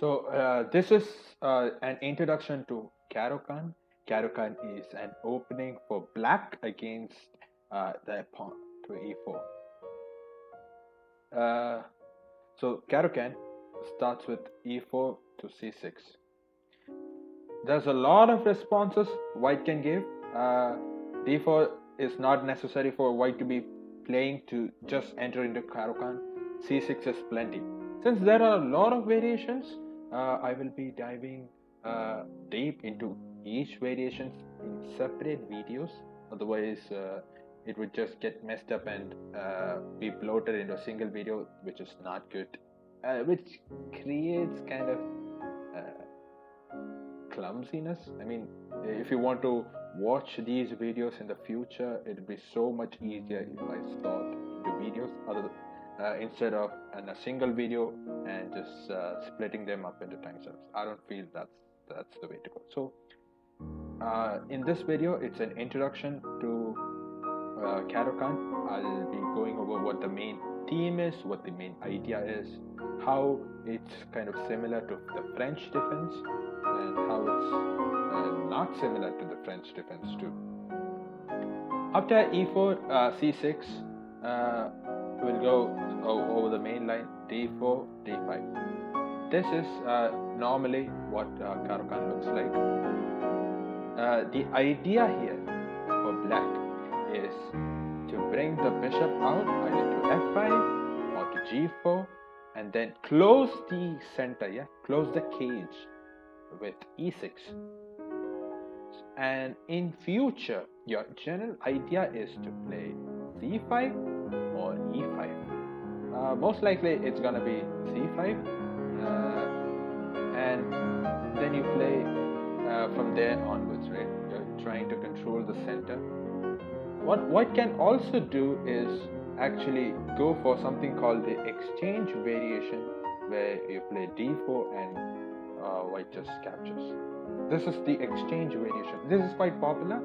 This is an introduction to Caro Kann. Caro Kann is an opening for black against the pawn to e4. Uh, Caro Kann starts with e4 to c6. There's a lot of responses white can give. D4 is not necessary for white to be playing to just enter into Caro Kann. C6 is plenty. Since there are a lot of variations, I will be diving deep into each variations in separate videos. Otherwise, it would just get messed up and be bloated into a single video, which is not good. Which creates kind of clumsiness. I mean, if you want to watch these videos in the future, it'd be so much easier if I sort into videos instead of in a single video and just splitting them up into time steps. I don't feel that's the way to go. So in this video, it's an introduction to Caro Kann. I'll be going over what the main theme is, what the main idea is, how it's kind of similar to the French defense, and how it's not similar to the French defense too. After e4, c6, we'll go over the main line, d4, d5. This is normally what Caro Kann looks like. The idea here for black is to bring the bishop out either to f5 or to g4 and then close the center, close the cage with e6. And in future, your general idea is to play c5 or e5. Most likely it's gonna be c5, and then you play from there onwards, right? You're trying to control the center. What white can also do is actually go for something called the exchange variation, where you play d4 and white just captures. This is the exchange variation. This is quite popular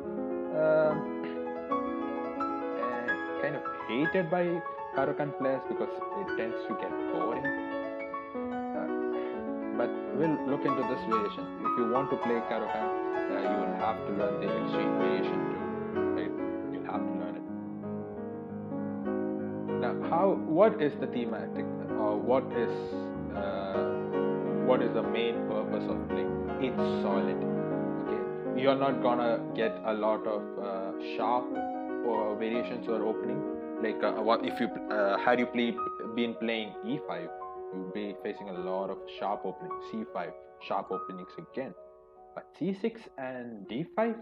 and kind of hated by Caro Kann players because it tends to get boring. But we'll look into this variation. If you want to play Caro Kann, you will have to learn the exchange variation too. Right? You'll have to learn it. Now, what is the thematic, or what is the main purpose of playing? It's solid. Okay, you're not gonna get a lot of sharp or variations or opening. Like what if you had you been playing e5, you'll be facing a lot of sharp openings. c5, sharp openings again. But c6 and d5,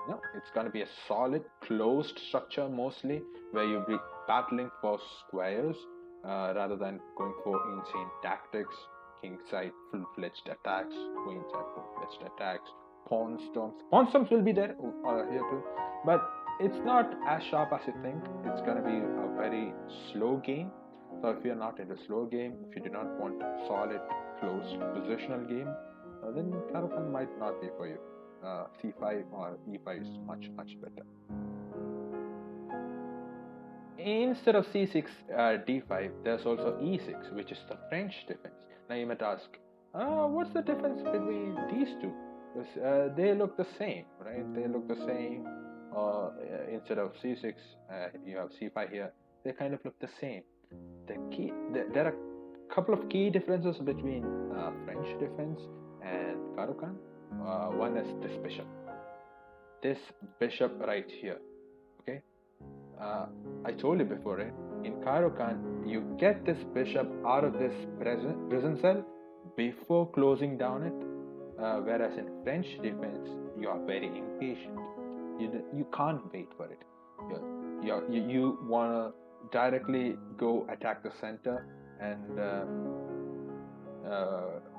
no, it's gonna be a solid closed structure mostly, where you'll be battling for squares rather than going for insane tactics. King side full-fledged attacks, queen side full-fledged attacks, pawn storms. Pawn storms will be there here too, but it's not as sharp as you think. It's gonna be a very slow game. So if you're not in a slow game, if you do not want a solid, closed positional game, then Caro Kann might not be for you. c5 or e5 is much better. Instead of c6, d5, there's also e6, which is the French defense. Now you might ask, what's the difference between these two? Because they look the same, right? They look the same. Instead of c6, you have c5 here. They kind of look the same. There are a couple of key differences between French defense and Caro Kann. One is this bishop. This bishop right here. Okay. I told you before, right? In Caro Kann, you get this bishop out of this prison cell before closing down it, whereas in French defense, you are very impatient. You can't wait for it. You want to directly go attack the center and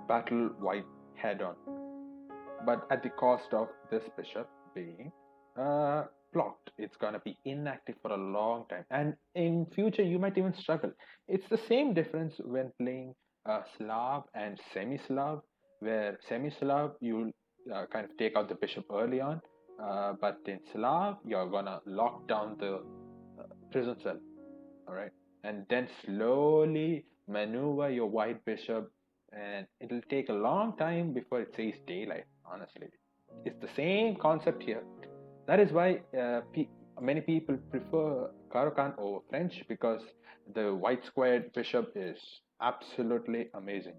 battle white head on, but at the cost of this bishop being blocked. It's gonna be inactive for a long time, and in future you might even struggle. It's the same difference when playing Slav and semi-Slav, where semi-Slav you kind of take out the bishop early on, but in Slav you're gonna lock down the prison cell, all right, and then slowly maneuver your white bishop and it'll take a long time before it says daylight. Honestly, it's the same concept here. That is why many people prefer Caro Kann over French, because the white squared bishop is absolutely amazing.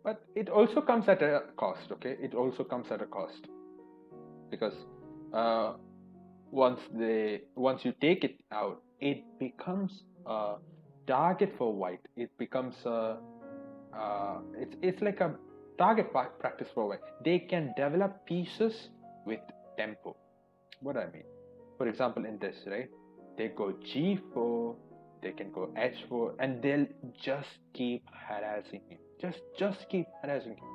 But it also comes at a cost. Okay, it also comes at a cost, because uh, once you take it out, it becomes a target for white. It becomes a it's like a target practice for white. They can develop pieces with tempo. What I mean, for example, in this, right, they go g4, they can go h4, and they'll just keep harassing him. Just keep harassing him.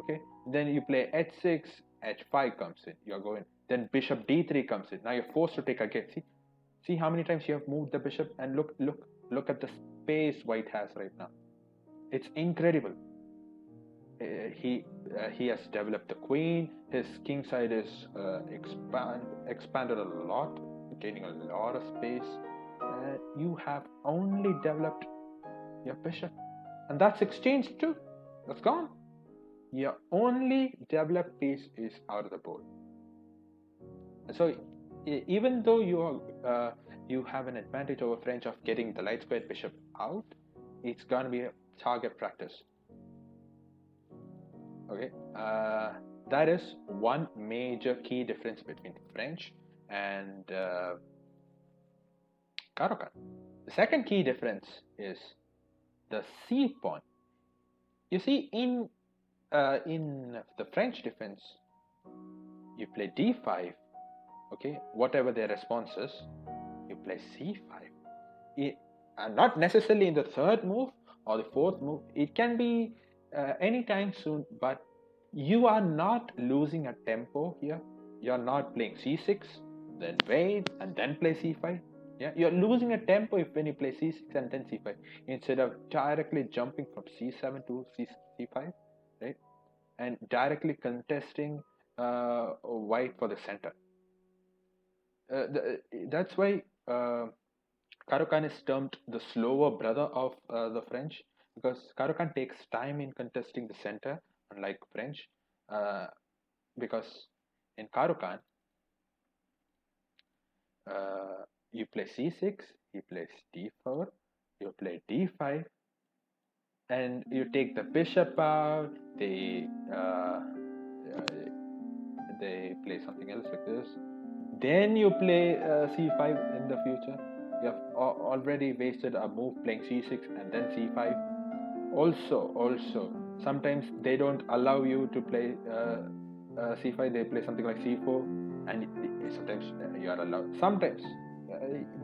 Okay, then you play h6, h5 comes in, you're going, then bishop d3 comes in, now you're forced to take again. See how many times you have moved the bishop, and look at the space white has right now. It's incredible. He has developed the queen. His king side is expanded a lot, gaining a lot of space. You have only developed your bishop, and that's exchanged too. That's gone. Your only developed piece is out of the board. So even though you have an advantage over French of getting the light squared bishop out, it's gonna be a target practice. Okay, that is one major key difference between French and Caro Kann. The second key difference is the C pawn. You see, in the French defense, you play d5. Okay, whatever their response is, you play c5. Not necessarily in the third move or the fourth move. It can be anytime soon, but you are not losing a tempo here. You're not playing c6, then wait, and then play c5. Yeah, you're losing a tempo when you play c6 and then c5, instead of directly jumping from c7 to c5, right? And directly contesting white for the center. That's why Caro Kann is termed the slower brother of the French, because Caro Kann takes time in contesting the center, unlike French. Uh, because in Caro Kann, you play c6, he plays d4, you play d5, and you take the bishop out. They play something else like this. Then you play c5 in the future. You have already wasted a move playing c6 and then c5. Also, sometimes they don't allow you to play c5. They play something like c4, and sometimes you are allowed. Sometimes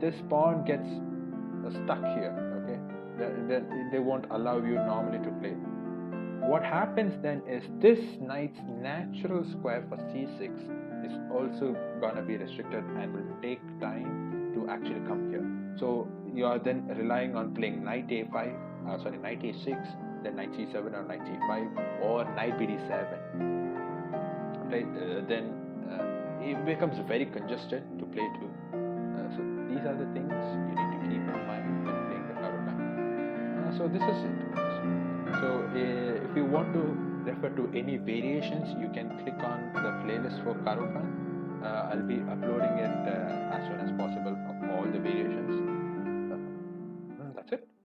this pawn gets stuck here. Okay, they won't allow you normally to play. What happens then is this knight's natural square for c6 is also gonna be restricted and will take time to actually come here. So you are then relying on playing knight a5, knight a6, then knight c7 or knight c5, or knight bd7. Right? Then it becomes very congested to play too. So these are the things you need to keep in mind when playing the Caro Kann. So this is it. So if you want to refer to any variations, you can click on the playlist for Caro Kann. I'll be uploading it as soon as possible of all the variations.